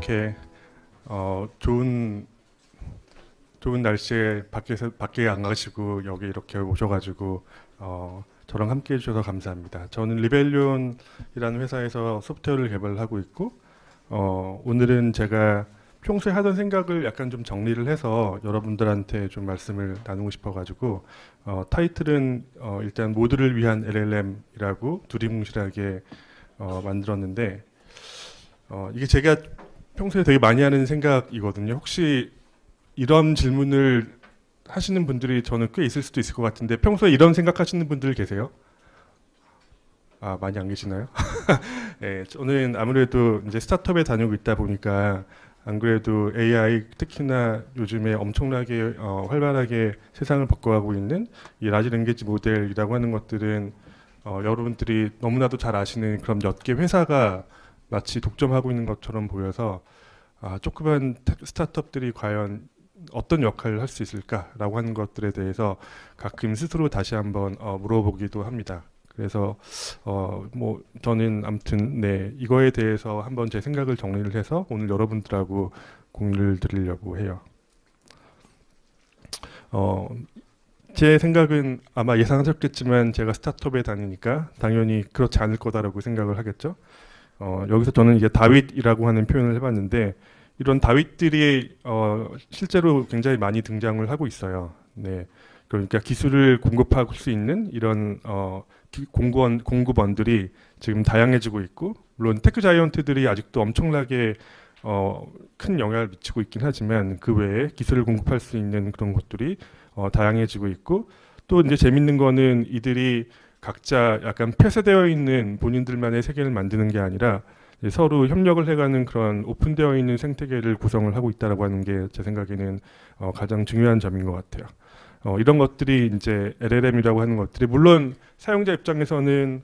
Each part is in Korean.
이렇게 좋은 날씨에 밖에 안 가시고 여기 이렇게 오셔가지고 저랑 함께 해주셔서 감사합니다. 저는 리벨리온이라는 회사에서 소프트웨어를 개발하고 있고 오늘은 제가 평소에 하던 생각을 약간 좀 정리를 해서 여러분들한테 좀 말씀을 나누고 싶어가지고 타이틀은 일단 모두를 위한 LLM이라고 두리뭉실하게 만들었는데 이게 제가 평소에 되게 많이 하는 생각이거든요. 혹시 이런 질문을 하시는 분들이 저는 꽤 있을 수도 있을 것 같은데 평소에 이런 생각하시는 분들 계세요? 아, 많이 안 계시나요? 네, 저는 아무래도 이제 스타트업에 다니고 있다 보니까 안 그래도 AI 특히나 요즘에 엄청나게 활발하게 세상을 바꿔가고 있는 이 라지 랭귀지 모델이라고 하는 것들은 여러분들이 너무나도 잘 아시는 그런 몇 개 회사가 마치 독점하고 있는 것처럼 보여서 조그만 스타트업들이 과연 어떤 역할을 할 수 있을까라고 하는 것들에 대해서 가끔 스스로 다시 한번 물어보기도 합니다. 그래서 뭐 저는 아무튼 네 이거에 대해서 한번 제 생각을 정리를 해서 오늘 여러분들하고 공유를 드리려고 해요. 제 생각은 아마 예상하셨겠지만 제가 스타트업에 다니니까 당연히 그렇지 않을 거다라고 생각을 하겠죠. 여기서 저는 이제 다윗이라고 하는 표현을 해봤는데 이런 다윗들이 실제로 굉장히 많이 등장을 하고 있어요. 네, 그러니까 기술을 공급할 수 있는 이런 공급원들이 지금 다양해지고 있고 물론 테크 자이언트들이 아직도 엄청나게 큰 영향을 미치고 있긴 하지만 그 외에 기술을 공급할 수 있는 그런 것들이 다양해지고 있고 또 이제 재밌는 거는 이들이 각자 약간 폐쇄되어 있는 본인들만의 세계를 만드는 게 아니라 서로 협력을 해가는 그런 오픈되어 있는 생태계를 구성을 하고 있다라고 하는 게 제 생각에는 가장 중요한 점인 것 같아요. 이런 것들이 이제 LLM이라고 하는 것들이 물론 사용자 입장에서는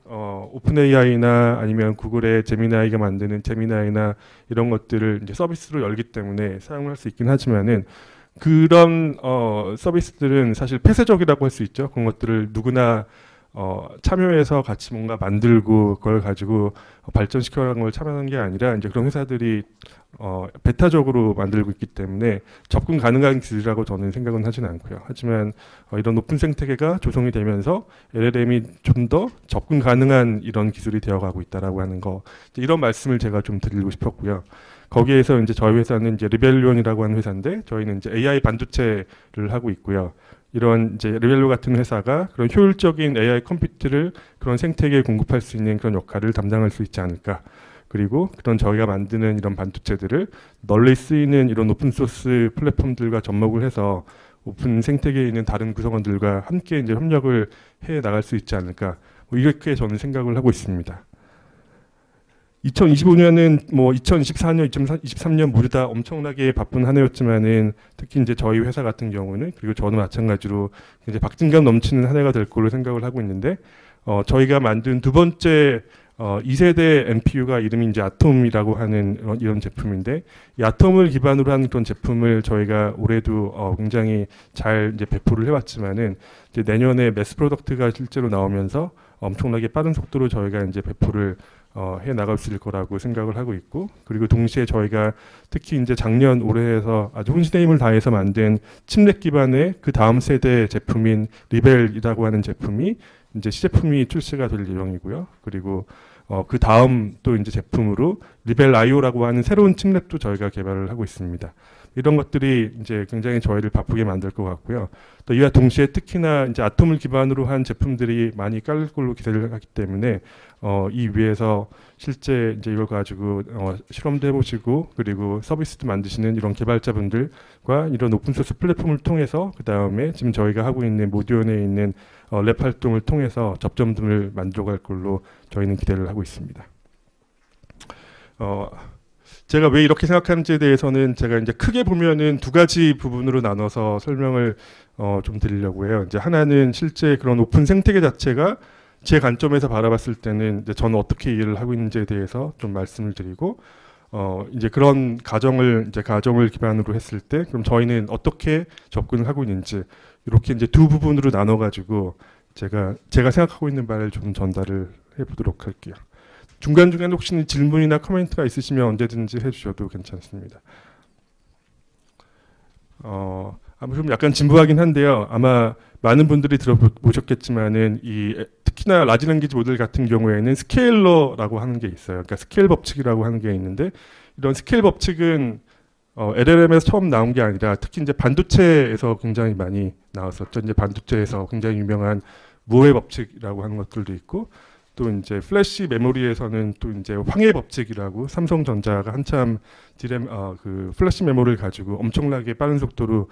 오픈 AI나 아니면 구글의 제미나이가 만드는 제미나이나 이런 것들을 이제 서비스로 열기 때문에 사용을 할 수 있긴 하지만은 그런 서비스들은 사실 폐쇄적이라고 할 수 있죠. 그런 것들을 누구나 참여해서 같이 뭔가 만들고 그걸 가지고 발전시켜가는 걸 참여하는 게 아니라 이제 그런 회사들이 베타적으로 만들고 있기 때문에 접근 가능한 기술이라고 저는 생각은 하지는 않고요. 하지만 이런 오픈 생태계가 조성이 되면서 LLM이 좀 더 접근 가능한 이런 기술이 되어가고 있다라고 하는 거 이런 말씀을 제가 좀 드리고 싶었고요. 거기에서 이제 저희 회사는 이제 리벨리온이라고 하는 회사인데 저희는 이제 AI 반도체를 하고 있고요. 이런 이제 리벨로 같은 회사가 그런 효율적인 AI 컴퓨터를 그런 생태계에 공급할 수 있는 그런 역할을 담당할 수 있지 않을까. 그리고 그런 저희가 만드는 이런 반도체들을 널리 쓰이는 이런 오픈소스 플랫폼들과 접목을 해서 오픈 생태계에 있는 다른 구성원들과 함께 이제 협력을 해 나갈 수 있지 않을까. 뭐 이렇게 저는 생각을 하고 있습니다. 2025년은 뭐 2024년, 2023년 모두 다 엄청나게 바쁜 한 해였지만은 특히 이제 저희 회사 같은 경우는 그리고 저도 마찬가지로 이제 박진감 넘치는 한 해가 될 걸로 생각을 하고 있는데 저희가 만든 두 번째 2세대 NPU가 이름이 이제 아톰이라고 하는 이런 제품인데 이 아톰을 기반으로 한 그런 제품을 저희가 올해도 굉장히 잘 이제 배포를 해왔지만은 이제 내년에 매스 프로덕트가 실제로 나오면서 엄청나게 빠른 속도로 저희가 이제 배포를 해 나갈 수 있을 거라고 생각을 하고 있고 그리고 동시에 저희가 특히 이제 작년 올해에서 아주 혼신의 힘을 다해서 만든 칩넷 기반의 그 다음 세대 제품인 리벨이라고 하는 제품이 이제 시제품이 출시가 될 예정이고요. 그리고 그 다음 또 이제 제품으로 리벨 IO라고 하는 새로운 칩넷도 저희가 개발을 하고 있습니다. 이런 것들이 이제 굉장히 저희를 바쁘게 만들 것 같고요. 또 이와 동시에 특히나 이제 아톰을 기반으로 한 제품들이 많이 깔릴 걸로 기대를 하기 때문에 이 위에서 실제 이제 이걸 가지고 실험도 해보시고 그리고 서비스도 만드시는 이런 개발자분들과 이런 오픈소스 플랫폼을 통해서 그 다음에 지금 저희가 하고 있는 모디온에 있는 랩 활동을 통해서 접점들을 만족할 걸로 저희는 기대를 하고 있습니다. 제가 왜 이렇게 생각하는지에 대해서는 제가 이제 크게 보면은 두 가지 부분으로 나눠서 설명을 좀 드리려고 해요. 이제 하나는 실제 그런 오픈 생태계 자체가 제 관점에서 바라봤을 때는 이제 저는 어떻게 일을 하고 있는지에 대해서 좀 말씀을 드리고 이제 그런 가정을 기반으로 했을 때 그럼 저희는 어떻게 접근을 하고 있는지 이렇게 이제 두 부분으로 나눠 가지고 제가 생각하고 있는 바를 좀 전달을 해보도록 할게요. 중간중간 혹시 질문이나 코멘트가 있으시면 언제든지 해주셔도 괜찮습니다. 좀 약간 진부하긴 한데요. 아마 많은 분들이 들어보셨겠지만은 특히나 라지 랭귀지 모델 같은 경우에는 스케일러라고 하는 게 있어요. 그러니까 스케일 법칙이라고 하는 게 있는데 이런 스케일 법칙은 LLM에서 처음 나온 게 아니라 특히 이제 반도체에서 굉장히 많이 나왔었죠. 이제 반도체에서 굉장히 유명한 무의 법칙이라고 하는 것들도 있고 또 이제 플래시 메모리에서는 또 이제 황해 법칙이라고 삼성전자가 한참 그 플래시 메모리를 가지고 엄청나게 빠른 속도로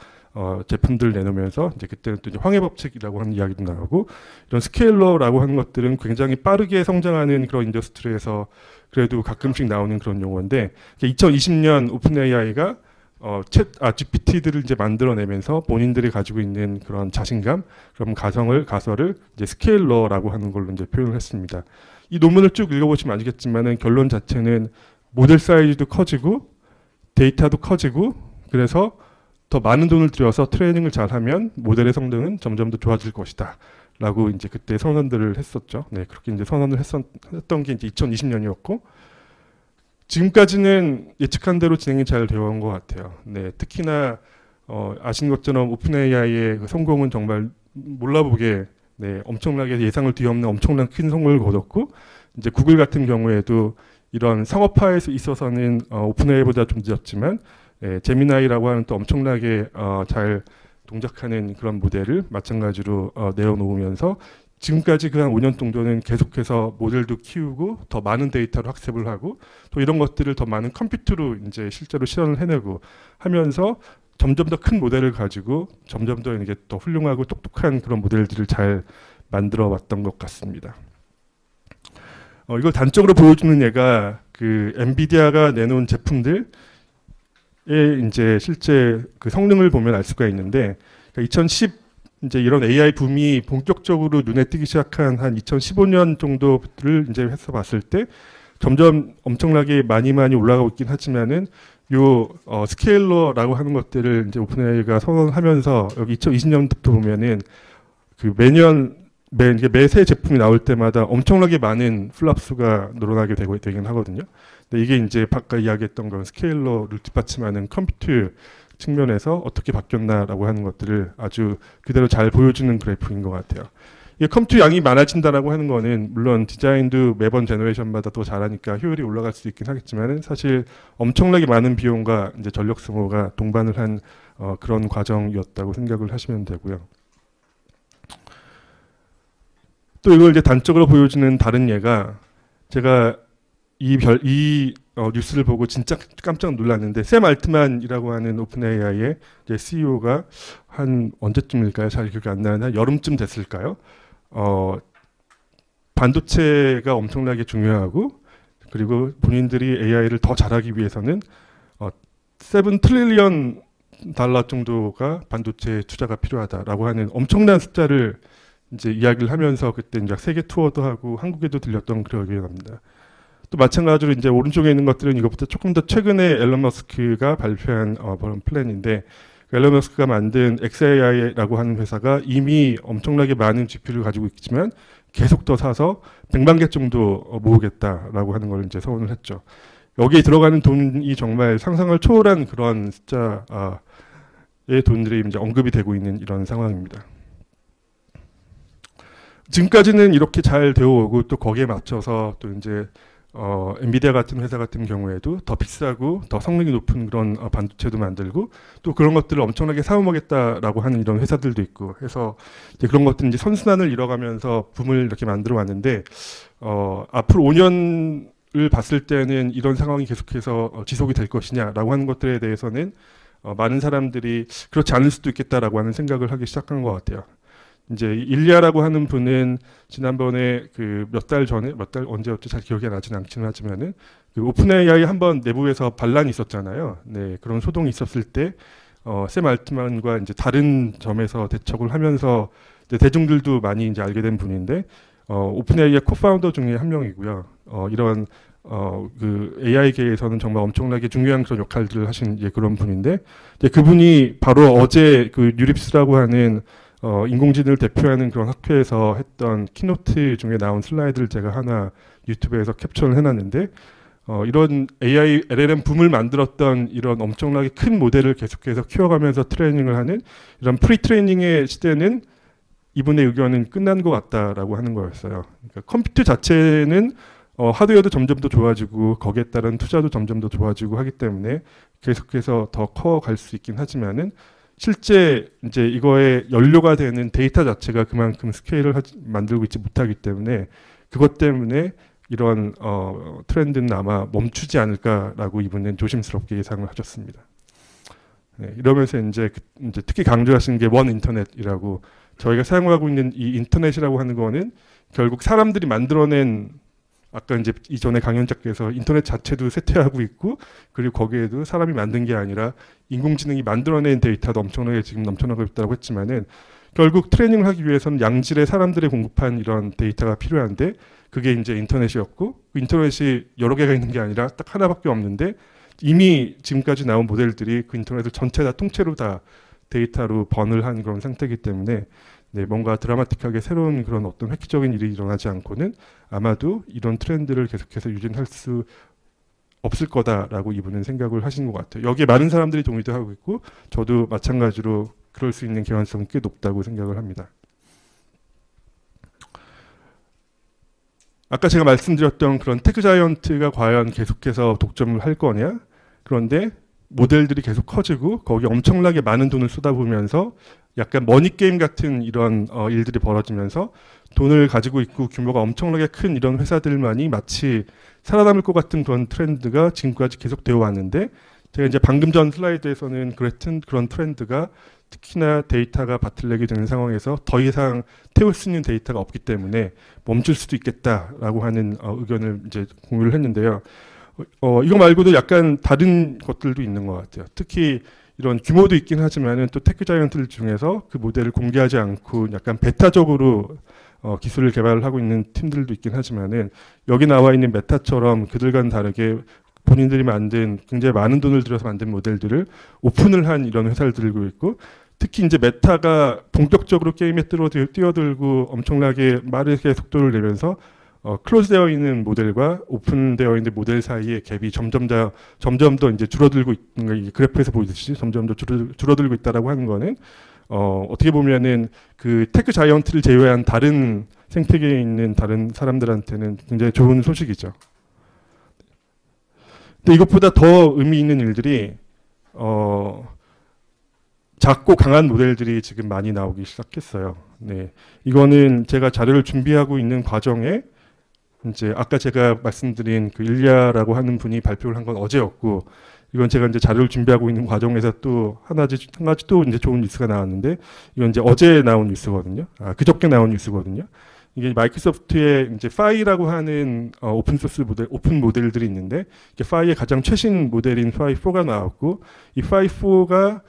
제품들을 내놓으면서 이제 그때는 또 이제 황해 법칙이라고 하는 이야기도 나오고 이런 스케일러라고 하는 것들은 굉장히 빠르게 성장하는 그런 인더스트리에서 그래도 가끔씩 나오는 그런 용어인데 2020년 오픈 AI가 GPT들을 이제 만들어내면서 본인들이 가지고 있는 그런 자신감, 그런 가설을 이제 스케일러라고 하는 걸로 이제 표현을 했습니다. 이 논문을 쭉 읽어보시면 아시겠지만은 결론 자체는 모델 사이즈도 커지고 데이터도 커지고 그래서 더 많은 돈을 들여서 트레이닝을 잘하면 모델의 성능은 점점 더 좋아질 것이다. 라고 이제 그때 선언들을 했었죠. 네, 그렇게 이제 선언을 했던 게 이제 2020년이었고 지금까지는 예측한 대로 진행이 잘 되어 온 것 같아요. 네, 특히나 아시는 것처럼 오픈 AI의 그 성공은 정말 몰라보게 엄청나게 예상을 뒤엎는 엄청난 큰 성공을 거뒀고 이제 구글 같은 경우에도 이런 상업화에 있어서는 오픈 AI보다 좀 늦었지만 제미나이라고 하는 또 엄청나게 잘 동작하는 그런 모델을 마찬가지로 내어놓으면서 지금까지 그 한 5년 정도는 계속해서 모델도 키우고 더 많은 데이터로 학습을 하고 또 이런 것들을 더 많은 컴퓨터로 이제 실제로 실현을 해내고 하면서 점점 더 큰 모델을 가지고 점점 더 이게 더 훌륭하고 똑똑한 그런 모델들을 잘 만들어 왔던 것 같습니다. 이걸 단적으로 보여주는 예가 그 엔비디아가 내놓은 제품들 이제 실제 그 성능을 보면 알 수가 있는데 2010 이제 이런 AI 붐이 본격적으로 눈에 띄기 시작한 한 2015년 정도를 이제 해서 봤을 때 점점 엄청나게 많이 올라가고 있긴 하지만은 요 스케일러라고 하는 것들을 이제 오픈AI가 선언하면서 여기 2020년부터 보면은 그 매새 제품이 나올 때마다 엄청나게 많은 플랍수가 늘어나게 되긴 하거든요. 근데 이게 이제 아까 이야기했던 그런 스케일러를 뒷받침하는 컴퓨터 측면에서 어떻게 바뀌었나라고 하는 것들을 아주 그대로 잘 보여주는 그래프인 것 같아요. 이게 컴퓨터 양이 많아진다라고 하는 거는 물론 디자인도 매번 제너레이션마다 더 잘하니까 효율이 올라갈 수 있긴 하겠지만은 사실 엄청나게 많은 비용과 이제 전력 소모가 동반을 한 그런 과정이었다고 생각을 하시면 되고요. 또 이걸 이제 단적으로 보여주는 다른 예가 제가 이 뉴스를 보고 진짜 깜짝 놀랐는데 샘 알트만이라고 하는 오픈 AI의 CEO가 한 언제쯤일까요? 잘 기억이 안 나는데 여름쯤 됐을까요? 반도체가 엄청나게 중요하고 그리고 본인들이 AI를 더 잘하기 위해서는 7 트릴리언 달러 정도가 반도체 투자가 필요하다라고 하는 엄청난 숫자를 이제 이야기를 하면서 그때 이제 세계 투어도 하고 한국에도 들렸던 그런 기억이 납니다. 또 마찬가지로 이제 오른쪽에 있는 것들은 이것보다 조금 더 최근에 앨런 머스크가 발표한 그런 플랜인데 앨런 머스크가 만든 xAI라고 하는 회사가 이미 엄청나게 많은 GPU를 가지고 있지만 계속 더 사서 100만 개 정도 모으겠다라고 하는 걸 이제 선언을 했죠. 여기에 들어가는 돈이 정말 상상을 초월한 그런 숫자의 돈들이 이제 언급이 되고 있는 이런 상황입니다. 지금까지는 이렇게 잘 되어 오고 또 거기에 맞춰서 또 이제 엔비디아 같은 회사 같은 경우에도 더 비싸고 더 성능이 높은 그런 반도체도 만들고 또 그런 것들을 엄청나게 사모하겠다라고 하는 이런 회사들도 있고 해서 이제 그런 것들 이제 선순환을 이뤄가면서 붐을 이렇게 만들어 왔는데 앞으로 5년을 봤을 때는 이런 상황이 계속해서 지속이 될 것이냐라고 하는 것들에 대해서는 많은 사람들이 그렇지 않을 수도 있겠다라고 하는 생각을 하기 시작한 것 같아요. 이제 일리아라고 하는 분은 지난번에 그 몇 달 전에 언제였죠? 잘 기억이 나지는 않지는 하지만은 그 오픈 AI 한번 내부에서 반란이 있었잖아요. 네, 그런 소동이 있었을 때 샘 알트만과 이제 다른 점에서 대척을 하면서 이제 대중들도 많이 이제 알게 된 분인데 오픈 AI의 코파운더 중에 한 명이고요. 이런 그 AI계에서는 정말 엄청나게 중요한 그런 역할들을 하신 그런 분인데 이제 그분이 바로 어제 그 뉴립스라고 하는 인공지능을 대표하는 그런 학회에서 했던 키노트 중에 나온 슬라이드를 제가 하나 유튜브에서 캡처를 해놨는데 이런 AI, LLM 붐을 만들었던 이런 엄청나게 큰 모델을 계속해서 키워가면서 트레이닝을 하는 이런 프리트레이닝의 시대는 이분의 의견은 끝난 것 같다라고 하는 거였어요. 그러니까 컴퓨터 자체는 하드웨어도 점점 더 좋아지고 거기에 따른 투자도 점점 더 좋아지고 하기 때문에 계속해서 더 커갈 수 있긴 하지만은 실제 이제 이거의 연료가 되는 데이터 자체가 그만큼 스케일을 만들고 있지 못하기 때문에 그것 때문에 이런 트렌드는 아마 멈추지 않을까라고 이분은 조심스럽게 예상을 하셨습니다. 네, 이러면서 이제 특히 강조하신 게 원 인터넷이라고 저희가 사용하고 있는 이 인터넷이라고 하는 거는 결국 사람들이 만들어낸 아까 이제 이전에 강연자께서 인터넷 자체도 쇠퇴하고 있고 그리고 거기에도 사람이 만든 게 아니라 인공지능이 만들어낸 데이터도 엄청나게 지금 넘쳐나고 있다고 했지만은 결국 트레이닝을 하기 위해서는 양질의 사람들이 공급한 이런 데이터가 필요한데 그게 이제 인터넷이었고 그 인터넷이 여러 개가 있는 게 아니라 딱 하나밖에 없는데 이미 지금까지 나온 모델들이 그 인터넷을 전체 다 통째로 다 데이터로 번을 한 그런 상태이기 때문에 네, 뭔가 드라마틱하게 새로운 그런 어떤 획기적인 일이 일어나지 않고는 아마도 이런 트렌드를 계속해서 유지할 수 없을 거다라고 이분은 생각을 하신 것 같아요. 여기에 많은 사람들이 동의도 하고 있고 저도 마찬가지로 그럴 수 있는 개연성이 꽤 높다고 생각을 합니다. 아까 제가 말씀드렸던 그런 테크 자이언트가 과연 계속해서 독점을 할 거냐? 그런데 모델들이 계속 커지고 거기에 엄청나게 많은 돈을 쏟아부으면서 약간 머니게임 같은 이런 일들이 벌어지면서 돈을 가지고 있고 규모가 엄청나게 큰 이런 회사들만이 마치 살아남을 것 같은 그런 트렌드가 지금까지 계속되어 왔는데 제가 이제 방금 전 슬라이드에서는 그런 트렌드가 특히나 데이터가 바틀렉이 되는 상황에서 더 이상 태울 수 있는 데이터가 없기 때문에 멈출 수도 있겠다라고 하는 의견을 이제 공유를 했는데요. 이거 말고도 약간 다른 것들도 있는 것 같아요. 특히 이런 규모도 있긴 하지만은 또 테크 자이언트들 중에서 그 모델을 공개하지 않고 약간 베타적으로 기술을 개발하고 있는 팀들도 있긴 하지만은 여기 나와 있는 메타처럼 그들과는 다르게 본인들이 만든 굉장히 많은 돈을 들여서 만든 모델들을 오픈을 한 이런 회사를 들고 있고 특히 이제 메타가 본격적으로 게임에 뛰어들고 엄청나게 빠르게 속도를 내면서 클로즈되어 있는 모델과 오픈되어 있는 모델 사이의 갭이 점점 더 이제 줄어들고 있는 거 그래프에서 보이듯이 점점 더 줄어들고 있다라고 하는 거는 어떻게 보면은 그 테크 자이언트를 제외한 다른 생태계에 있는 다른 사람들한테는 굉장히 좋은 소식이죠. 근데 이것보다 더 의미 있는 일들이 작고 강한 모델들이 지금 많이 나오기 시작했어요. 네, 이거는 제가 자료를 준비하고 있는 과정에 이제 아까 제가 말씀드린 그 일리아라고 하는 분이 발표를 한 건 어제였고 이건 제가 이제 자료를 준비하고 있는 과정에서 또 한 가지 또 이제 좋은 뉴스가 나왔는데 이건 이제 어제 나온 뉴스거든요. 그저께 나온 뉴스거든요. 이게 마이크로소프트의 이제 파이라고 하는 오픈 소스 모델, 오픈 모델들이 있는데 파이의 가장 최신 모델인 파이 4가 나왔고 이 파이 4가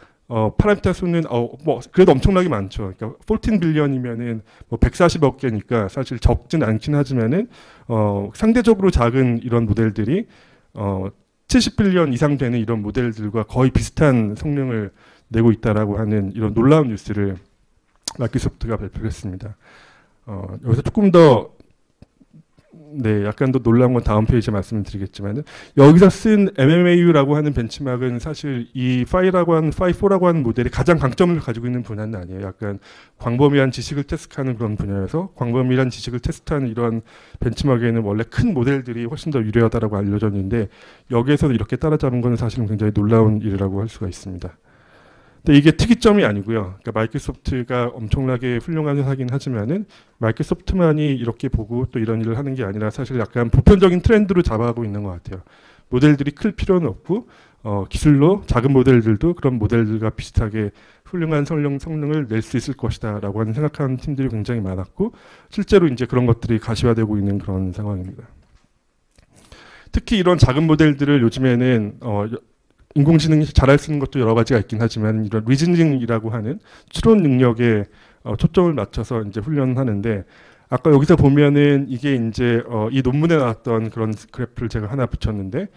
파라미터 수는 뭐 그래도 엄청나게 많죠. 그러니까 14 빌리언이면은 뭐 140억 개니까 사실 적진 않긴 하지만은 상대적으로 작은 이런 모델들이 70 빌리언 이상 되는 이런 모델들과 거의 비슷한 성능을 내고 있다라고 하는 이런 놀라운 뉴스를 마이크로소프트가 발표를 했습니다. 여기서 조금 더 네, 약간 더 놀라운 건 다음 페이지에 말씀을 드리겠지만은 여기서 쓴 MMAU라고 하는 벤치마크는 사실 이 파이라고 하는 파이4라고 하는 모델이 가장 강점을 가지고 있는 분야는 아니에요. 약간 광범위한 지식을 테스트하는 그런 분야에서 광범위한 지식을 테스트하는 이런 벤치마크에는 원래 큰 모델들이 훨씬 더 유리하다라고 알려져 있는데 여기에서 이렇게 따라잡은 것은 사실은 굉장히 놀라운 일이라고 할 수가 있습니다. 근데 이게 특이점이 아니고요. 그러니까 마이크로소프트가 엄청나게 훌륭한 회사긴 하지만은 마이크로소프트만이 이렇게 보고 또 이런 일을 하는 게 아니라 사실 약간 보편적인 트렌드로 잡아가고 있는 것 같아요. 모델들이 클 필요는 없고 기술로 작은 모델들도 그런 모델들과 비슷하게 훌륭한 성능을 낼 수 있을 것이다라고 하는 생각하는 팀들이 굉장히 많았고 실제로 이제 그런 것들이 가시화되고 있는 그런 상황입니다. 특히 이런 작은 모델들을 요즘에는 인공지능이 잘할 수 있는 것도 여러 가지가 있긴 하지만 이런 리즈닝이라고 하는 추론 능력에 초점을 맞춰서 이제 훈련하는데 아까 여기서 보면은 이게 이제 이 논문에 나왔던 그런 그래프를 제가 하나 붙였는데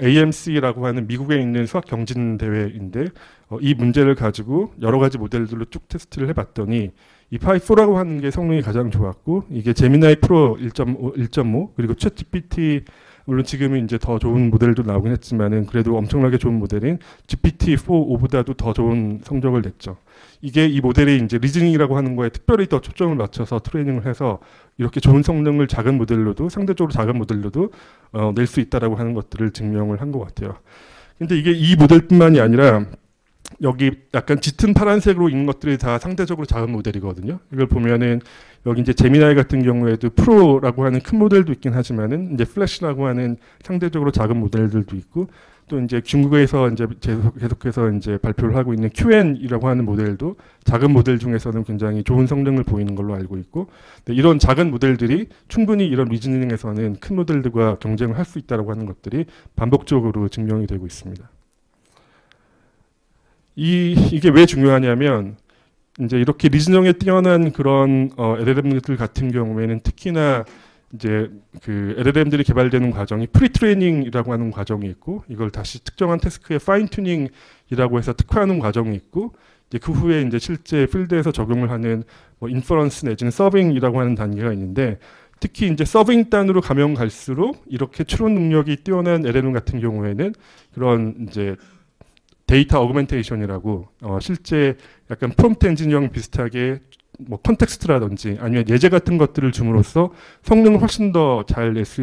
AMC라고 하는 미국에 있는 수학 경진 대회인데 이 문제를 가지고 여러 가지 모델들로 쭉 테스트를 해봤더니 이 파이4라고 하는 게 성능이 가장 좋았고 이게 제미나이 프로 1.5, 1.5 그리고 챗GPT 물론 지금은 이제 더 좋은 모델도 나오긴 했지만은 그래도 엄청나게 좋은 모델인 GPT-4.5보다도 더 좋은 성적을 냈죠. 이게 이 모델이 이제 리즈닝이라고 하는 거에 특별히 더 초점을 맞춰서 트레이닝을 해서 이렇게 좋은 성능을 작은 모델로도 상대적으로 작은 모델로도 낼 수 있다라고 하는 것들을 증명을 한 것 같아요. 근데 이게 이 모델뿐만이 아니라 여기 약간 짙은 파란색으로 있는 것들이 다 상대적으로 작은 모델이거든요. 이걸 보면은 여기 이제 제미나이 같은 경우에도 프로라고 하는 큰 모델도 있긴 하지만은 이제 플래시라고 하는 상대적으로 작은 모델들도 있고 또 이제 중국에서 이제 계속해서 이제 발표를 하고 있는 QN이라고 하는 모델도 작은 모델 중에서는 굉장히 좋은 성능을 보이는 걸로 알고 있고 이런 작은 모델들이 충분히 이런 리즈닝에서는 큰 모델들과 경쟁을 할 수 있다라고 하는 것들이 반복적으로 증명이 되고 있습니다. 이게 왜 중요하냐면 이제 이렇게 리즈닝에 뛰어난 그런 LLM들 같은 경우에는 특히나 이제 그 LLM들이 개발되는 과정이 프리트레이닝이라고 하는 과정이 있고 이걸 다시 특정한 태스크에 파인 튜닝이라고 해서 특화하는 과정이 있고 이제 그 후에 이제 실제 필드에서 적용을 하는 뭐 인퍼런스 내지는 서빙이라고 하는 단계가 있는데 특히 이제 서빙 단으로 가면 갈수록 이렇게 추론 능력이 뛰어난 LLM 같은 경우에는 그런 이제 데이터 어그멘테이션이라고 실제 약간 프롬프트 엔지니어링 비슷하게 뭐 컨텍스트라든지 아니면 예제 같은 것들을 줌으로써 성능을 훨씬 더 잘 낼 수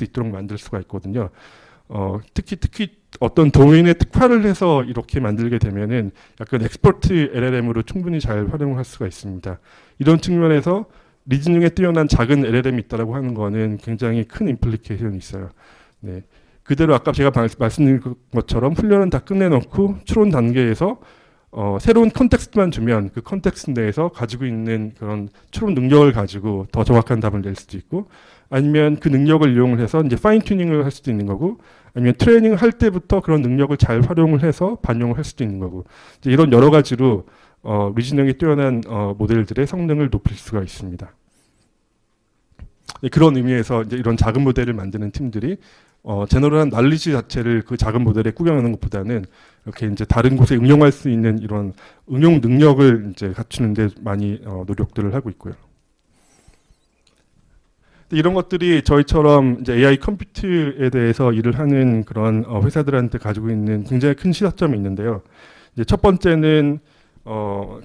있도록 만들 수가 있거든요. 특히 어떤 도메인에 특화를 해서 이렇게 만들게 되면은 약간 엑스퍼트 LLM으로 충분히 잘 활용을 할 수가 있습니다. 이런 측면에서 리즈닝에 뛰어난 작은 LLM이 있다라고 하는 거는 굉장히 큰 임플리케이션이 있어요. 네. 그대로 아까 제가 말씀드린 것처럼 훈련은 다 끝내놓고 추론 단계에서 새로운 컨텍스트만 주면 그 컨텍스트 내에서 가지고 있는 그런 추론 능력을 가지고 더 정확한 답을 낼 수도 있고 아니면 그 능력을 이용을 해서 이제 파인 튜닝을 할 수도 있는 거고 아니면 트레이닝을 할 때부터 그런 능력을 잘 활용을 해서 반영을 할 수도 있는 거고 이제 이런 여러 가지로 리즈닝이 뛰어난 모델들의 성능을 높일 수가 있습니다. 그런 의미에서 이제 이런 작은 모델을 만드는 팀들이 제너럴한 날리지 자체를 그 작은 모델에 구경하는 것보다는 이렇게 이제 다른 곳에 응용할 수 있는 이런 응용 능력을 이제 갖추는데 많이 노력들을 하고 있고요. 이런 것들이 저희처럼 이제 AI 컴퓨터에 대해서 일을 하는 그런 회사들한테 가지고 있는 굉장히 큰 시사점이 있는데요. 이제 첫 번째는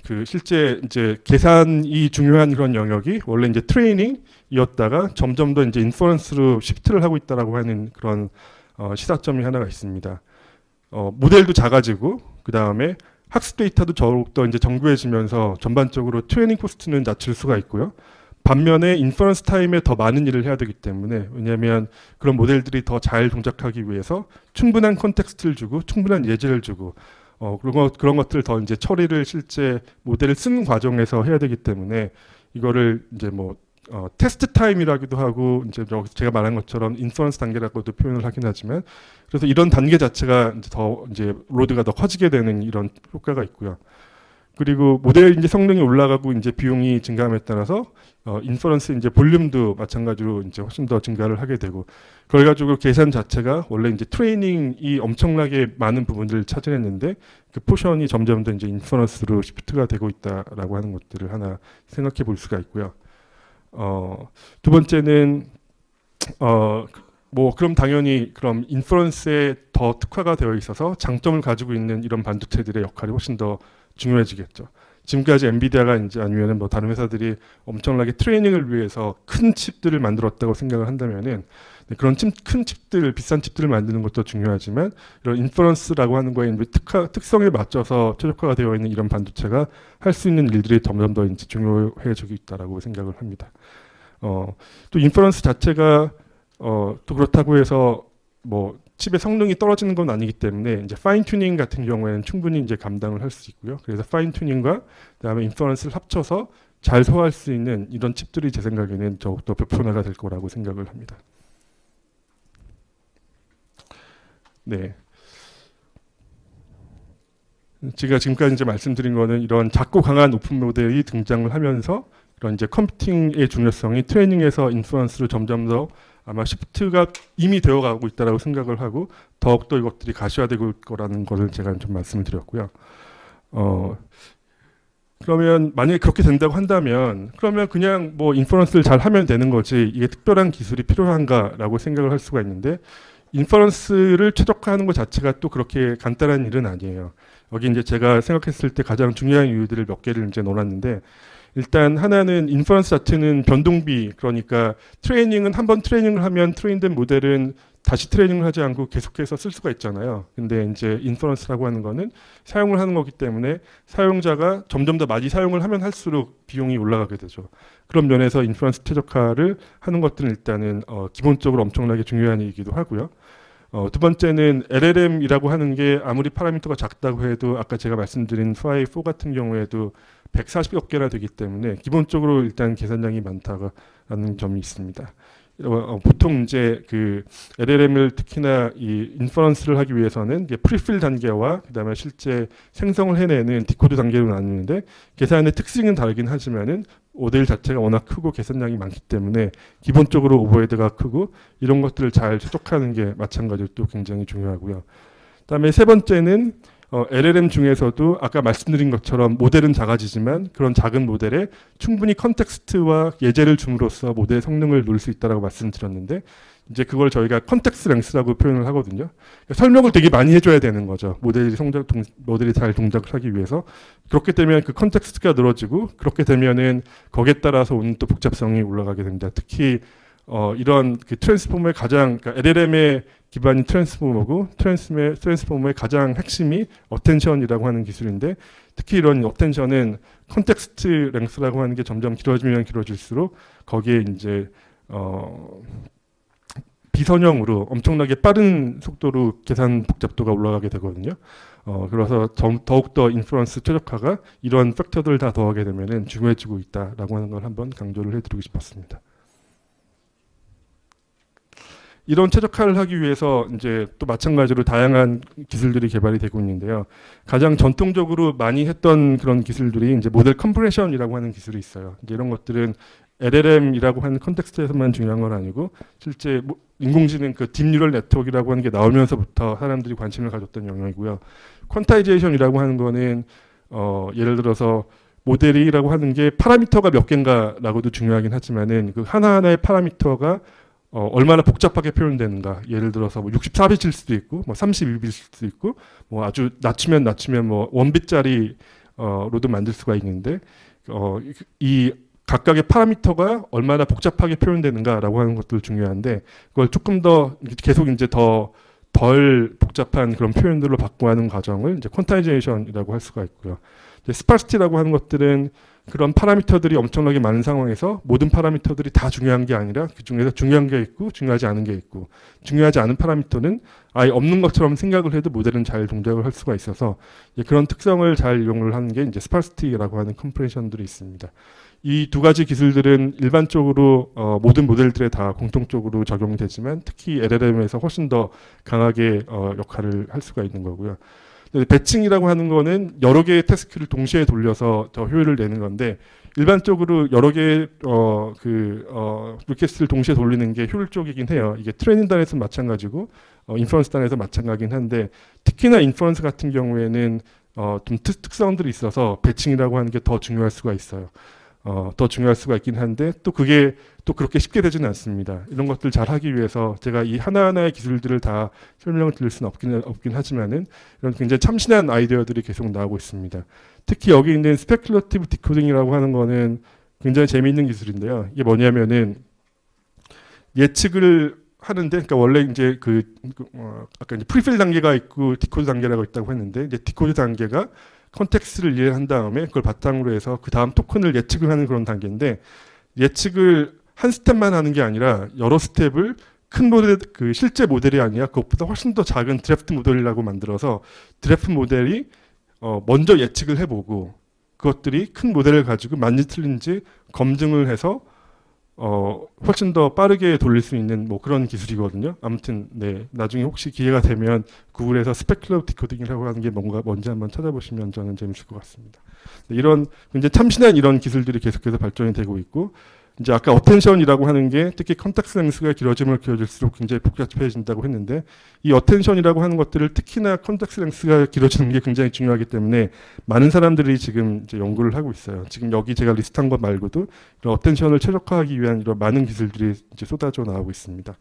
그 실제 이제 계산이 중요한 그런 영역이 원래 이제 트레이닝이었다가 점점 더 이제 인퍼런스로 시프트를 하고 있다라고 하는 그런 시사점이 하나가 있습니다. 모델도 작아지고 그 다음에 학습 데이터도 더욱더 이제 정교해지면서 전반적으로 트레이닝 코스트는 낮출 수가 있고요. 반면에 인퍼런스 타임에 더 많은 일을 해야 되기 때문에 왜냐하면 그런 모델들이 더 잘 동작하기 위해서 충분한 컨텍스트를 주고 충분한 예제를 주고 그런 것들을 더 이제 처리를 실제 모델을 쓰는 과정에서 해야 되기 때문에 이거를 이제 뭐 테스트 타임이라기도 하고 이제 제가 말한 것처럼 인퍼런스 단계라고도 표현을 하긴 하지만 그래서 이런 단계 자체가 이제 더 이제 로드가 더 커지게 되는 이런 효과가 있고요. 그리고 모델 이제 성능이 올라가고 이제 비용이 증가함에 따라서 인퍼런스 이제 볼륨도 마찬가지로 이제 훨씬 더 증가를 하게 되고 그래가지고 계산 자체가 원래 이제 트레이닝이 엄청나게 많은 부분들을 차지했는데 그 포션이 점점 더 이제 인퍼런스로 시프트가 되고 있다라고 하는 것들을 하나 생각해 볼 수가 있고요. 두 번째는 뭐 그럼 당연히 그럼 인퍼런스에 더 특화가 되어 있어서 장점을 가지고 있는 이런 반도체들의 역할이 훨씬 더 중요해지겠죠. 지금까지 엔비디아가 이제 아니면은 뭐 다른 회사들이 엄청나게 트레이닝을 위해서 큰 칩들을 만들었다고 생각을 한다면은 그런 큰 칩들, 비싼 칩들을 만드는 것도 중요하지만 이런 인퍼런스라고 하는 거에 특성에 맞춰서 최적화가 되어 있는 이런 반도체가 할 수 있는 일들이 점점 더 이제 중요해지고 있다라고 생각을 합니다. 또 인퍼런스 자체가 또 그렇다고 해서 뭐 칩의 성능이 떨어지는 건 아니기 때문에 이제 파인 튜닝 같은 경우에는 충분히 이제 감당을 할 수 있고요. 그래서 파인 튜닝과 그다음에 인퍼런스를 합쳐서 잘 소화할 수 있는 이런 칩들이 제 생각에는 더욱더 보편화가 될 거라고 생각을 합니다. 네. 제가 지금까지 이제 말씀드린 거는 이런 작고 강한 오픈 모델이 등장을 하면서 이런 이제 컴퓨팅의 중요성이 트레이닝에서 인퍼런스로 점점 더 아마 시프트가 이미 되어가고 있다라고 생각을 하고 더욱더 이것들이 가시화되고 있을 거라는 것을 제가 좀 말씀을 드렸고요. 그러면 만약에 그렇게 된다고 한다면 그러면 그냥 뭐 인퍼런스를 잘 하면 되는 거지 이게 특별한 기술이 필요한가라고 생각을 할 수가 있는데 인퍼런스를 최적화하는 것 자체가 또 그렇게 간단한 일은 아니에요. 여기 이제 제가 생각했을 때 가장 중요한 이유들을 몇 개를 이제 놓았는데 일단 하나는 인퍼런스 자체는 변동비 그러니까 트레이닝은 한번 트레이닝을 하면 트레인된 모델은 다시 트레이닝을 하지 않고 계속해서 쓸 수가 있잖아요. 근데 이제 인퍼런스라고 하는 거는 사용을 하는 거기 때문에 사용자가 점점 더 많이 사용을 하면 할수록 비용이 올라가게 되죠. 그런 면에서 인퍼런스 최적화를 하는 것들은 일단은 기본적으로 엄청나게 중요한 일이기도 하고요. 두 번째는 LLM이라고 하는 게 아무리 파라미터가 작다고 해도 아까 제가 말씀드린 Phi4 같은 경우에도 140여 개나 되기 때문에 기본적으로 일단 계산량이 많다는 점이 있습니다. 보통 이제 그 LLM을 특히나 이 인퍼런스를 하기 위해서는 프리필 단계와 그다음에 실제 생성을 해내는 디코드 단계로 나누는데 계산의 특징은 다르긴 하지만은 모델 자체가 워낙 크고 계산량이 많기 때문에 기본적으로 오버헤드가 크고 이런 것들을 잘 최적화하는 게 마찬가지로 또 굉장히 중요하고요. 그다음에 세 번째는 LLM 중에서도 아까 말씀드린 것처럼 모델은 작아지지만 그런 작은 모델에 충분히 컨텍스트와 예제를 줌으로써 모델의 성능을 놓을 수 있다고 말씀드렸는데 이제 그걸 저희가 컨텍스트 랭스라고 표현을 하거든요. 그러니까 설명을 되게 많이 해줘야 되는 거죠. 모델이 잘 동작을 하기 위해서. 그렇게 되면 그 컨텍스트가 늘어지고 그렇게 되면은 거기에 따라서 오는 또 복잡성이 올라가게 됩니다. 특히 이런 그 트랜스포머의 가장 그러니까 LLM의 기반이 트랜스포머고 트랜스포머의 가장 핵심이 어텐션이라고 하는 기술인데 특히 이런 어텐션은 컨텍스트 랭스라고 하는 게 점점 길어지면 길어질수록 거기에 이제 비선형으로 엄청나게 빠른 속도로 계산 복잡도가 올라가게 되거든요. 그래서 더욱더 인퍼런스 최적화가 이런 팩터들을 다 더하게 되면은 중요해지고 있다라고 하는 걸 한번 강조를 해드리고 싶었습니다. 이런 최적화를 하기 위해서 이제 또 마찬가지로 다양한 기술들이 개발이 되고 있는데요. 가장 전통적으로 많이 했던 그런 기술들이 이제 모델 컴프레션이라고 하는 기술이 있어요. 이제 이런 것들은 LLM이라고 하는 컨텍스트에서만 중요한 건 아니고 실제 인공지능 그 딥뉴럴 네트워크라고 하는 게 나오면서부터 사람들이 관심을 가졌던 영역이고요. 퀀타이제이션이라고 하는 거는 예를 들어서 모델이라고 하는 게 파라미터가 몇 개인가라고도 중요하긴 하지만은 그 하나하나의 파라미터가 얼마나 복잡하게 표현되는가. 예를 들어서 뭐 64빛일 수도 있고, 뭐 32빛일 수도 있고, 뭐 아주 낮추면 뭐 1빛짜리 로도 만들 수가 있는데, 이 각각의 파라미터가 얼마나 복잡하게 표현되는가라고 하는 것도 중요한데, 그걸 조금 더 계속 이제 덜 복잡한 그런 표현들로 바꿔가는 과정을 이제 퀀타이제이션이라고 할 수가 있고요. 스파르시티라고 하는 것들은 그런 파라미터들이 엄청나게 많은 상황에서 모든 파라미터들이 다 중요한 게 아니라 그 중에서 중요한 게 있고 중요하지 않은 게 있고 중요하지 않은 파라미터는 아예 없는 것처럼 생각을 해도 모델은 잘 동작을 할 수가 있어서 그런 특성을 잘 이용을 하는 게 이제 스파르시티라고 하는 컴프레션들이 있습니다. 이 두 가지 기술들은 일반적으로 모든 모델들에 다 공통적으로 적용이 되지만 특히 LLM에서 훨씬 더 강하게 역할을 할 수가 있는 거고요. 배칭이라고 하는 거는 여러 개의 태스크를 동시에 돌려서 더 효율을 내는 건데 일반적으로 여러 개의 리퀘스트를 동시에 돌리는 게 효율적이긴 해요. 이게 트레이닝 단에서 마찬가지고 인퍼런스 단에서 마찬가지긴 한데 특히나 인퍼런스 같은 경우에는 좀 특성들이 있어서 배칭이라고 하는 게 더 중요할 수가 있어요. 더 중요할 수가 있긴 한데 또 그게 또 그렇게 쉽게 되지는 않습니다. 이런 것들 잘 하기 위해서 제가 이 하나하나의 기술들을 다 설명을 드릴 수는 없긴 하지만은 이런 굉장히 참신한 아이디어들이 계속 나오고 있습니다. 특히 여기 있는 스페큘러티브 디코딩이라고 하는 거는 굉장히 재미있는 기술인데요. 이게 뭐냐면은 예측을 하는데, 그러니까 원래 이제 아까 이제 프리필 단계가 있고 디코드 단계라고 있다고 했는데 이제 디코드 단계가 컨텍스트를 이해한 다음에 그걸 바탕으로 해서 그 다음 토큰을 예측을 하는 그런 단계인데 예측을 한 스텝만 하는 게 아니라 여러 스텝을 큰 모델, 그 실제 모델이 아니라 그것보다 훨씬 더 작은 드래프트 모델이라고 만들어서 드래프트 모델이 먼저 예측을 해보고 그것들이 큰 모델을 가지고 맞는지 틀린지 검증을 해서 훨씬 더 빠르게 돌릴 수 있는 뭐 그런 기술이거든요. 아무튼 네, 나중에 혹시 기회가 되면 구글에서 스페큘러티브 디코딩이라고 하는 게 뭔지 한번 찾아보시면 저는 재밌을 것 같습니다. 네, 이런 굉장히 참신한 이런 기술들이 계속해서 발전이 되고 있고 이제 아까 어텐션이라고 하는 게 특히 컨텍스트 랭스가 길어지면 길어질수록 굉장히 복잡해진다고 했는데 이 어텐션이라고 하는 것들을 특히나 컨텍스트 랭스가 길어지는 게 굉장히 중요하기 때문에 많은 사람들이 지금 이제 연구를 하고 있어요. 지금 여기 제가 리스트한 것 말고도 이런 어텐션을 최적화하기 위한 이런 많은 기술들이 이제 쏟아져 나오고 있습니다.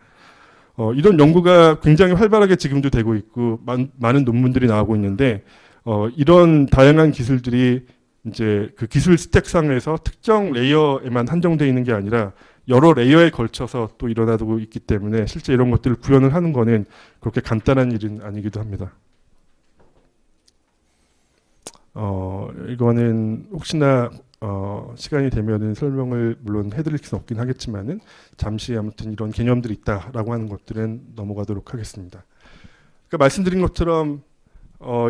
이런 연구가 굉장히 활발하게 지금도 되고 있고 많은 논문들이 나오고 있는데 이런 다양한 기술들이 이제 그 기술 스택상에서 특정 레이어에만 한정되어 있는 게 아니라 여러 레이어에 걸쳐서 또 일어나고 있기 때문에 실제 이런 것들을 구현을 하는 거는 그렇게 간단한 일은 아니기도 합니다. 이거는 혹시나 시간이 되면은 설명을 물론 해드릴 수는 없긴 하겠지만은 잠시 아무튼 이런 개념들이 있다라고 하는 것들은 넘어가도록 하겠습니다. 그러니까 말씀드린 것처럼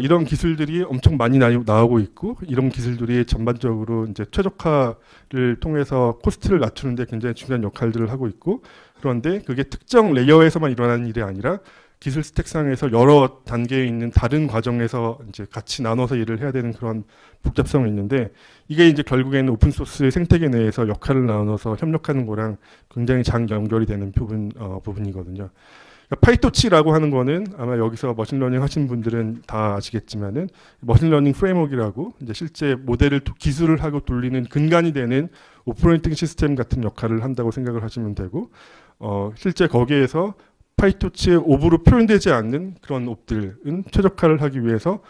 이런 기술들이 엄청 많이 나오고 있고 이런 기술들이 전반적으로 이제 최적화를 통해서 코스트를 낮추는데 굉장히 중요한 역할들을 하고 있고 그런데 그게 특정 레이어에서만 일어나는 일이 아니라 기술 스택상에서 여러 단계에 있는 다른 과정에서 이제 같이 나눠서 일을 해야 되는 그런 복잡성이 있는데 이게 이제 결국에는 오픈소스 생태계 내에서 역할을 나눠서 협력하는 거랑 굉장히 장 연결이 되는 부분이거든요. 파이토치라고 하는 거는 아마 여기서 머신러닝 하신 분들은 다 아시겠지만은 머신러닝 프레임워크라고 이제 실제 모델을 기술을 하고 돌리는 근간이 되는 오퍼레이팅 시스템 같은 역할을 한다고 생각을 하시면 되고 실제 거기에서 파이토치의 옵으로 표현되지 않는 그런 옵들은 최적화를 하기 위해서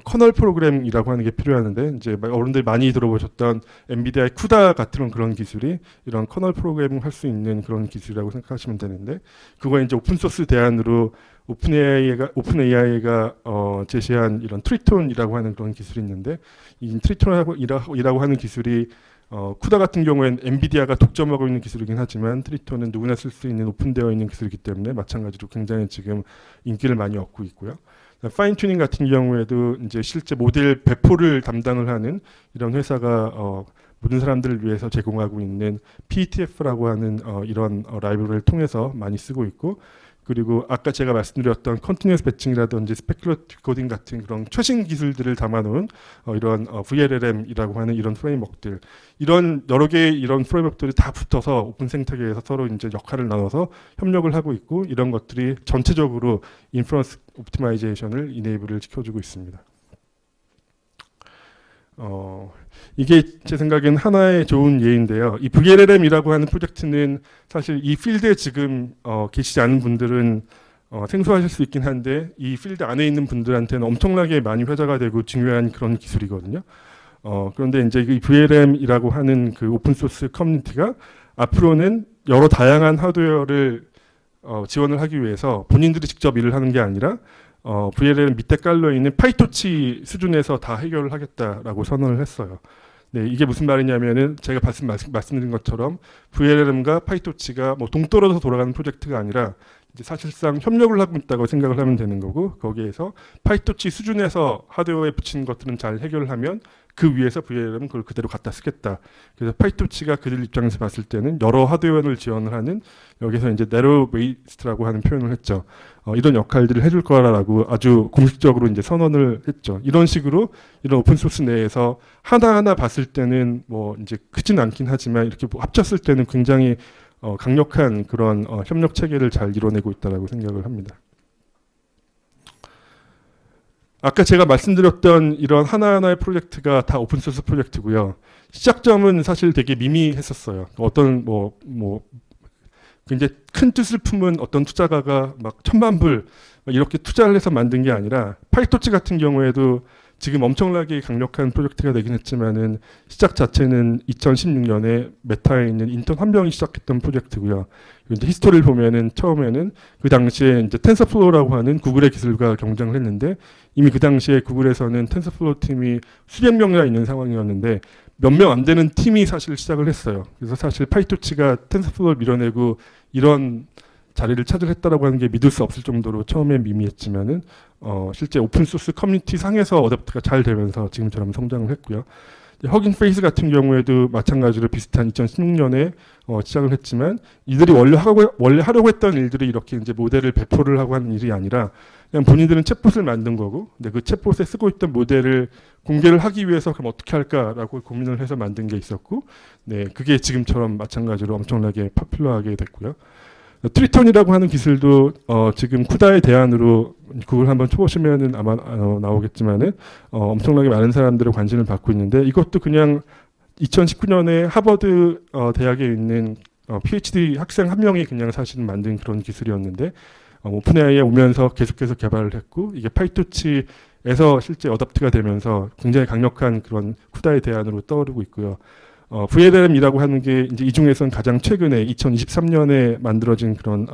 커널 프로그램이라고 하는 게 필요하는데 이제 어른들 많이 들어보셨던 엔비디아의 쿠다 같은 그런 기술이 이런 커널 프로그래밍 할 수 있는 그런 기술이라고 생각하시면 되는데 그거 이제 오픈 소스 대안으로 오픈AI가 제시한 이런 트리톤이라고 하는 그런 기술이 있는데 이 트리톤이라고 하는 기술이 쿠다 같은 경우에는 엔비디아가 독점하고 있는 기술이긴 하지만 트리톤은 누구나 쓸 수 있는 오픈되어 있는 기술이기 때문에 마찬가지로 굉장히 지금 인기를 많이 얻고 있고요. 파인 튜닝 같은 경우에도 이제 실제 모델 배포를 담당을 하는 이런 회사가 모든 사람들을 위해서 제공하고 있는 PETF라고 하는 이런 라이브러리를 통해서 많이 쓰고 있고 그리고 아까 제가 말씀드렸던 컨티뉴어스 배칭이라든지 스페큘러티브 코딩 같은 그런 최신 기술들을 담아놓은 이런 VLLM이라고 하는 이런 프레임워크들 이런 여러 개의 이런 프레임워크들이 다 붙어서 오픈 생태계에서 서로 이제 역할을 나눠서 협력을 하고 있고 이런 것들이 전체적으로 인퍼런스 옵티마이제이션을 이네이블을 시켜주고 있습니다. 이게 제 생각엔 하나의 좋은 예인데요. 이 VLLM이라고 하는 프로젝트는 사실 이 필드에 지금 계시지 않은 분들은 생소하실 수 있긴 한데 이 필드 안에 있는 분들한테는 엄청나게 많이 회자가 되고 중요한 그런 기술이거든요. 그런데 이제 이 VLM이라고 하는 그 오픈소스 커뮤니티가 앞으로는 여러 다양한 하드웨어를 지원을 하기 위해서 본인들이 직접 일을 하는 게 아니라 VLM 밑에 깔려 있는 파이토치 수준에서 다 해결을 하겠다라고 선언을 했어요. 네, 이게 무슨 말이냐면은 제가 말씀드린 것처럼 VLM과 파이토치가 뭐 동떨어져서 돌아가는 프로젝트가 아니라 이제 사실상 협력을 하고 있다고 생각을 하면 되는 거고 거기에서 파이토치 수준에서 하드웨어에 붙이는 것들은 잘 해결을 하면 그 위에서 VLM은 그걸 그대로 갖다 쓰겠다. 그래서 파이토치가 그들 입장에서 봤을 때는 여러 하드웨어를 지원을 하는 여기서 이제 narrow waist라고 하는 표현을 했죠. 이런 역할들을 해줄 거라고 아주 공식적으로 이제 선언을 했죠. 이런 식으로 이런 오픈 소스 내에서 하나하나 봤을 때는 뭐 이제 크진 않긴 하지만 이렇게 합쳤을 때는 굉장히 강력한 그런 협력 체계를 잘 이뤄내고 있다라고 생각을 합니다. 아까 제가 말씀드렸던 이런 하나하나의 프로젝트가 다 오픈소스 프로젝트고요. 시작점은 사실 되게 미미했었어요. 어떤 뭐 굉장히 큰 뜻을 품은 어떤 투자가가 막 1000만 불 이렇게 투자를 해서 만든 게 아니라 파이토치 같은 경우에도 지금 엄청나게 강력한 프로젝트가 되긴 했지만은 시작 자체는 2016년에 메타에 있는 인턴 한 명이 시작했던 프로젝트고요. 이제 히스토리를 보면은 처음에는 그 당시에 이제 텐서플로우라고 하는 구글의 기술과 경쟁을 했는데 이미 그 당시에 구글에서는 텐서플로우 팀이 수백 명이나 있는 상황이었는데 몇 명 안 되는 팀이 사실 시작을 했어요. 그래서 사실 파이토치가 텐서플로우를 밀어내고 이런 자리를 차지했다라고 하는 게 믿을 수 없을 정도로 처음에 미미했지만은 실제 오픈소스 커뮤니티 상에서 어댑트가 잘 되면서 지금처럼 성장을 했고요. 허깅 페이스 같은 경우에도 마찬가지로 비슷한 2016년에 시작을 했지만 이들이 원래 하려고 했던 일들이 이렇게 이제 모델을 배포를 하고 하는 일이 아니라 그냥 본인들은 챗봇을 만든 거고, 근데 그 챗봇에 쓰고 있던 모델을 공개를 하기 위해서 그럼 어떻게 할까라고 고민을 해서 만든 게 있었고, 네, 그게 지금처럼 마찬가지로 엄청나게 파퓰러하게 됐고요. 트리턴이라고 하는 기술도 지금 쿠다의 대안으로 구글 한번 쳐보시면은 아마 나오겠지만은 엄청나게 많은 사람들의 관심을 받고 있는데, 이것도 그냥 2019년에 하버드 대학에 있는 PhD 학생 한 명이 그냥 사실 만든 그런 기술이었는데, 오픈AI에 오면서 계속해서 개발을 했고, 이게 파이토치에서 실제 어답트가 되면서 굉장히 강력한 그런 쿠다의 대안으로 떠오르고 있고요. VLM이라고 하는 게 이제 이 중에서는 가장 최근에 2023년에 만들어진 그런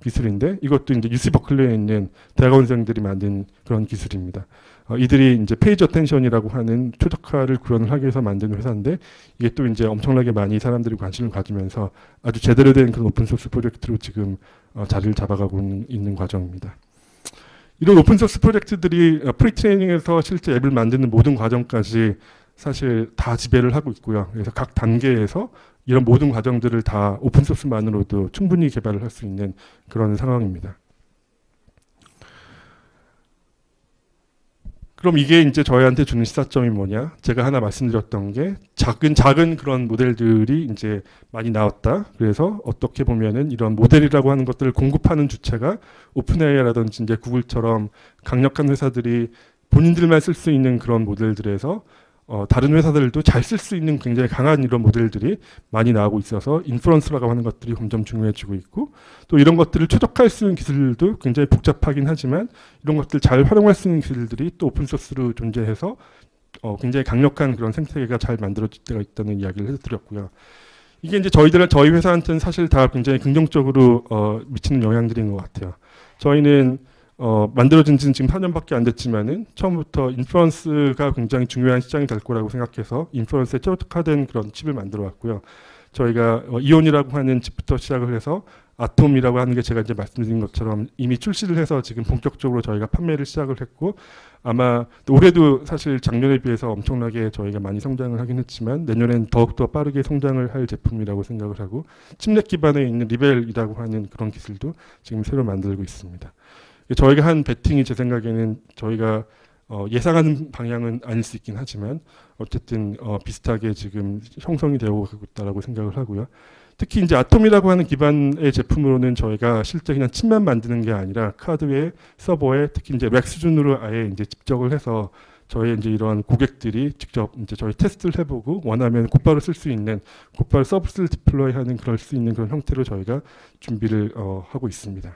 기술인데, 이것도 이제 UC 버클리에 있는 대학원생들이 만든 그런 기술입니다. 이들이 이제 페이지 어텐션이라고 하는 최적화를 구현을 하기 위해서 만든 회사인데, 이게 또 이제 엄청나게 많이 사람들이 관심을 가지면서 아주 제대로 된 그런 오픈소스 프로젝트로 지금 자리를 잡아가고 있는 과정입니다. 이런 오픈소스 프로젝트들이 프리트레이닝에서 실제 앱을 만드는 모든 과정까지 사실 다 지배를 하고 있고요. 그래서 각 단계에서 이런 모든 과정들을 다 오픈소스만으로도 충분히 개발을 할 수 있는 그런 상황입니다. 그럼 이게 이제 저희한테 주는 시사점이 뭐냐? 제가 하나 말씀드렸던 게 작은 그런 모델들이 이제 많이 나왔다. 그래서 어떻게 보면은 이런 모델이라고 하는 것들을 공급하는 주체가 오픈AI라든지 이제 구글처럼 강력한 회사들이 본인들만 쓸 수 있는 그런 모델들에서 다른 회사들도 잘 쓸 수 있는 굉장히 강한 이런 모델들이 많이 나오고 있어서 인퍼런스라고 하는 것들이 점점 중요해지고 있고, 또 이런 것들을 최적화할 수 있는 기술도 굉장히 복잡하긴 하지만 이런 것들 잘 활용할 수 있는 기술들이 또 오픈소스로 존재해서 굉장히 강력한 그런 생태계가 잘 만들어질 때가 있다는 이야기를 해드렸고요. 이게 이제 저희 회사한테는 사실 다 굉장히 긍정적으로 미치는 영향들인 것 같아요. 저희는 만들어진 지는 지금 4년밖에 안 됐지만은 처음부터 인퍼런스가 굉장히 중요한 시장이 될 거라고 생각해서 인퍼런스에 최적화된 그런 칩을 만들어 왔고요. 저희가 이온이라고 하는 칩부터 시작을 해서 아톰이라고 하는 게 제가 이제 말씀드린 것처럼 이미 출시를 해서 지금 본격적으로 저희가 판매를 시작을 했고, 아마 올해도 사실 작년에 비해서 엄청나게 저희가 많이 성장을 하긴 했지만 내년엔 더욱더 빠르게 성장을 할 제품이라고 생각을 하고, 칩넷 기반에 있는 리벨이라고 하는 그런 기술도 지금 새로 만들고 있습니다. 저희가 한 베팅이 제 생각에는 저희가 예상하는 방향은 아닐 수 있긴 하지만 어쨌든 비슷하게 지금 형성이 되고 있다고 생각을 하고요. 특히 이제 아톰이라고 하는 기반의 제품으로는 저희가 실제 그냥 칩만 만드는 게 아니라 카드웨어, 서버에 특히 이제 렉 수준으로 아예 이제 집적을 해서 저희 이제 이런 고객들이 직접 이제 저희 테스트를 해보고 원하면 곧바로 쓸 수 있는, 곧바로 서비스를 디플로이하는 그럴 수 있는 그런 형태로 저희가 준비를 하고 있습니다.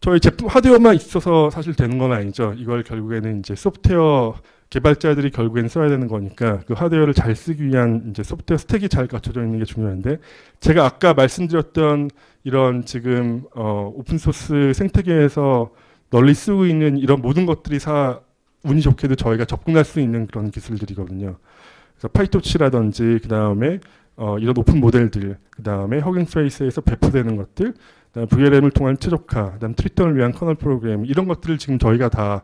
저희 제품 하드웨어만 있어서 사실 되는 건 아니죠. 이걸 결국에는 이제 소프트웨어 개발자들이 결국에는 써야 되는 거니까 그 하드웨어를 잘 쓰기 위한 이제 소프트웨어 스택이 잘 갖춰져 있는 게 중요한데, 제가 아까 말씀드렸던 이런 지금 오픈소스 생태계에서 널리 쓰고 있는 이런 모든 것들이 운이 좋게도 저희가 접근할 수 있는 그런 기술들이거든요. 그래서 파이토치라든지 그 다음에 이런 오픈 모델들, 그 다음에 허깅 페이스에서 배포되는 것들, 그다음 VLM을 통한 최적화, 그다음 트리턴을 위한 커널 프로그램, 이런 것들을 지금 저희가 다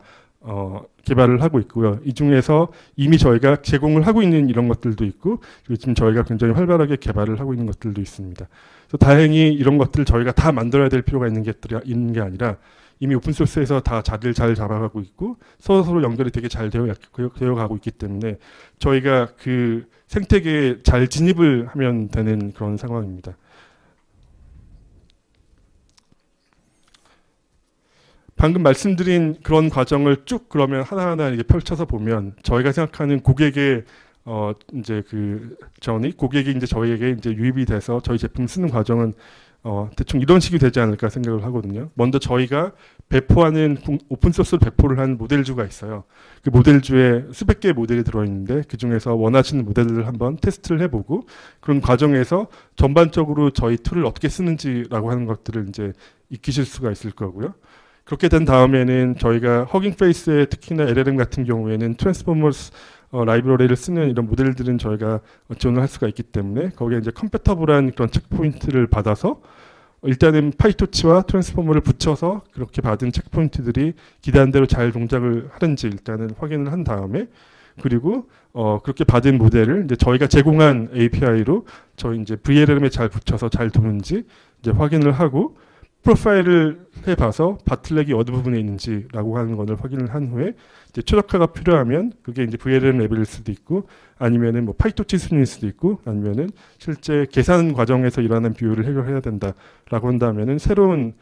개발을 하고 있고요. 이 중에서 이미 저희가 제공을 하고 있는 이런 것들도 있고, 그리고 지금 저희가 굉장히 활발하게 개발을 하고 있는 것들도 있습니다. 그래서 다행히 이런 것들을 저희가 다 만들어야 될 필요가 있는 게 아니라 이미 오픈소스에서 다 자리를 잘 잡아가고 있고 서로 연결이 되게 잘 되어가고 있기 때문에 저희가 그 생태계에 잘 진입을 하면 되는 그런 상황입니다. 방금 말씀드린 그런 과정을 쭉 그러면 하나하나 이렇게 펼쳐서 보면 저희가 생각하는 고객의 이제 그 고객이 이제 저희에게 이제 유입이 돼서 저희 제품 쓰는 과정은 대충 이런 식이 되지 않을까 생각을 하거든요. 먼저 저희가 배포하는 오픈소스로 배포를 한 모델주가 있어요. 그 모델주에 수백 개의 모델이 들어있는데 그 중에서 원하시는 모델을 한번 테스트를 해보고, 그런 과정에서 전반적으로 저희 툴을 어떻게 쓰는지라고 하는 것들을 이제 익히실 수가 있을 거고요. 그렇게 된 다음에는 저희가 허깅 페이스에 특히나 LLM 같은 경우에는 트랜스포머스 라이브러리를 쓰는 이런 모델들은 저희가 지원을 할 수가 있기 때문에 거기에 이제 컴패터블한 그런 체크포인트를 받아서 일단은 파이토치와 트랜스포머를 붙여서 그렇게 받은 체크포인트들이 기대한 대로 잘 동작을 하는지 일단은 확인을 한 다음에 그리고 그렇게 받은 모델을 이제 저희가 제공한 API로 저희 이제 VLLM에 잘 붙여서 잘 도는지 이제 확인을 하고 프로파일을 해봐서 바틀렉이 어느 부분에 있는지라고 하는 것을 확인을 한 후에 이제 최적화가 필요하면 그게 이제 VLLM 레벨일 수도 있고 아니면은 뭐 파이토치 수준일 수도 있고 아니면은 실제 계산 과정에서 일어나는 비율을 해결해야 된다라고 한다면은 새로운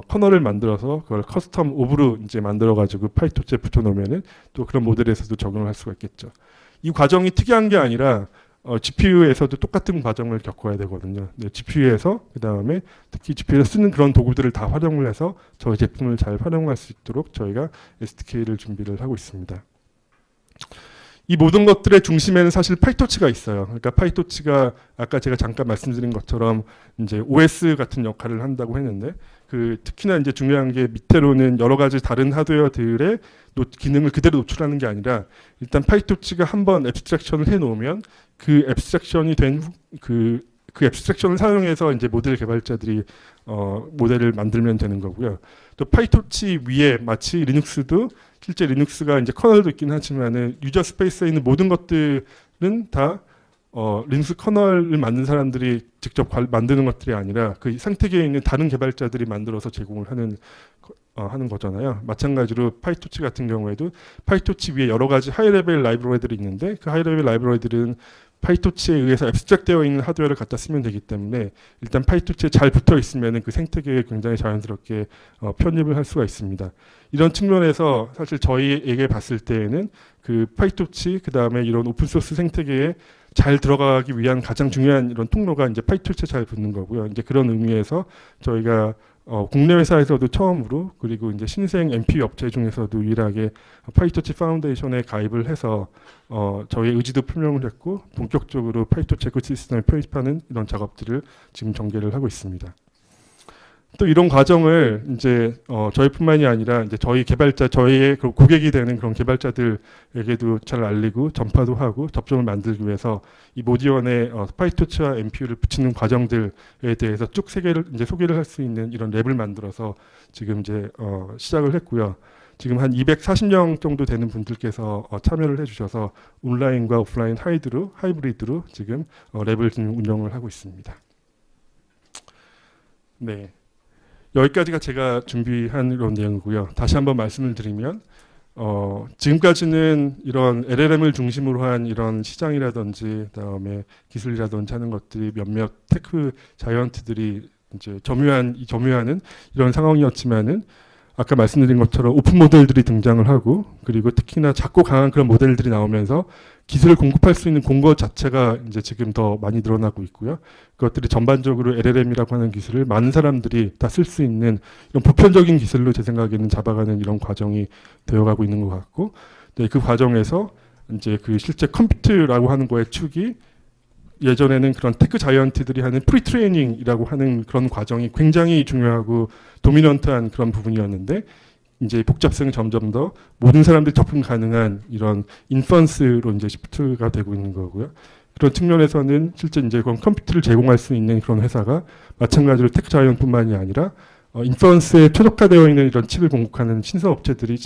커널을 만들어서 그걸 커스텀 옵으로 이제 만들어가지고 파이토치에 붙여놓으면은 또 그런 모델에서도 적용을 할 수가 있겠죠. 이 과정이 특이한 게 아니라 GPU에서도 똑같은 과정을 겪어야 되거든요. 네, GPU에서 그 다음에 특히 GPU에서 쓰는 그런 도구들을 다 활용을 해서 저희 제품을 잘 활용할 수 있도록 저희가 SDK를 준비를 하고 있습니다. 이 모든 것들의 중심에는 사실 파이토치가 있어요. 그러니까 파이토치가 아까 제가 잠깐 말씀드린 것처럼 이제 OS 같은 역할을 한다고 했는데 특히나 이제 중요한 게 밑에로는 여러 가지 다른 하드웨어들의 기능을 그대로 노출하는 게 아니라 일단 파이토치가 한번 앱스트랙션을 해놓으면 그 앱스트랙션이 된 그 앱스트랙션을 사용해서 이제 모델 개발자들이 모델을 만들면 되는 거고요. 또 파이토치 위에 마치 리눅스도 실제 리눅스가 이제 커널도 있긴 하지만은 유저 스페이스에 있는 모든 것들은 다 리눅스 커널을 만든 사람들이 직접 만드는 것들이 아니라 그 생태계에 있는 다른 개발자들이 만들어서 제공을 하는 거잖아요. 마찬가지로 파이토치 같은 경우에도 파이토치 위에 여러 가지 하이레벨 라이브러리들이 있는데 그 하이레벨 라이브러리들은 파이토치에 의해서 앱스트랙되어 있는 하드웨어를 갖다 쓰면 되기 때문에 일단 파이토치에 잘 붙어 있으면 그 생태계에 굉장히 자연스럽게 편입을 할 수가 있습니다. 이런 측면에서 사실 저희에게 봤을 때에는 그 파이토치 그 다음에 이런 오픈소스 생태계에 잘 들어가기 위한 가장 중요한 이런 통로가 이제 파이토치에 잘 붙는 거고요. 이제 그런 의미에서 저희가 국내 회사에서도 처음으로 그리고 이제 신생 MP 업체 중에서도 유일하게 파이토치 파운데이션에 가입을 해서 저희의 의지도 표명을 했고 본격적으로 파이토치 에코시스템에 편입하는 이런 작업들을 지금 전개를 하고 있습니다. 또 이런 과정을 이제 저희뿐만이 아니라 이제 저희 개발자, 저희의 고객이 되는 그런 개발자들에게도 잘 알리고 전파도 하고 접점을 만들기 위해서 이 모디언에 파이토치와 MPU를 붙이는 과정들에 대해서 쭉 이제 소개를 할 수 있는 이런 랩을 만들어서 지금 이제 시작을 했고요. 지금 한 240명 정도 되는 분들께서 참여를 해주셔서 온라인과 오프라인 하이브리드로 지금 랩을 지금 운영을 하고 있습니다. 네. 여기까지가 제가 준비한 이런 내용이고요. 다시 한번 말씀을 드리면 지금까지는 이런 LLM을 중심으로 한 이런 시장이라든지 그다음에 기술이라든지 하는 것들이 몇몇 테크 자이언트들이 이제 점유하는 이런 상황이었지만은 아까 말씀드린 것처럼 오픈 모델들이 등장을 하고 그리고 특히나 작고 강한 그런 모델들이 나오면서 기술을 공급할 수 있는 공급 자체가 이제 지금 더 많이 늘어나고 있고요. 그것들이 전반적으로 LLM이라고 하는 기술을 많은 사람들이 다 쓸 수 있는 이런 보편적인 기술로 제 생각에는 잡아가는 이런 과정이 되어가고 있는 것 같고, 네, 그 과정에서 이제 그 실제 컴퓨터라고 하는 거의 축이 예전에는 그런 테크 자이언트들이 하는 프리트레이닝이라고 하는 그런 과정이 굉장히 중요하고 도미넌트한 그런 부분이었는데 이제 복잡성이 점점 더 모든 사람들이 접근 가능한 이런 인퍼런스로 이제 시프트가 되고 있는 거고요. 그런 측면에서는 실제 이제 그런 컴퓨터를 제공할 수 있는 그런 회사가 마찬가지로 테크 자이언트뿐만이 아니라 인퍼런스에 최적화되어 있는 이런 칩을 공급하는 신생 업체들이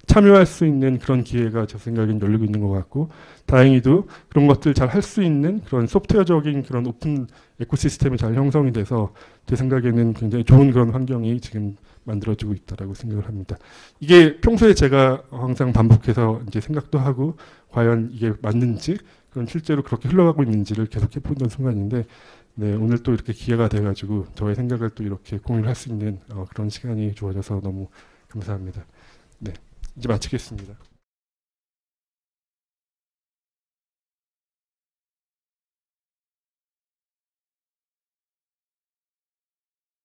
참여할 수 있는 그런 기회가 제 생각엔 열리고 있는 것 같고, 다행히도 그런 것들 잘 할 수 있는 그런 소프트웨어적인 그런 오픈 에코시스템이 잘 형성이 돼서 제 생각에는 굉장히 좋은 그런 환경이 지금 만들어지고 있다라고 생각을 합니다. 이게 평소에 제가 항상 반복해서 이제 생각도 하고 과연 이게 맞는지, 그럼 실제로 그렇게 흘러가고 있는지를 계속 해보는 순간인데, 네, 오늘 또 이렇게 기회가 돼가지고 저의 생각을 또 이렇게 공유를 할 수 있는 그런 시간이 주어져서 너무 감사합니다. 네, 이제 마치겠습니다.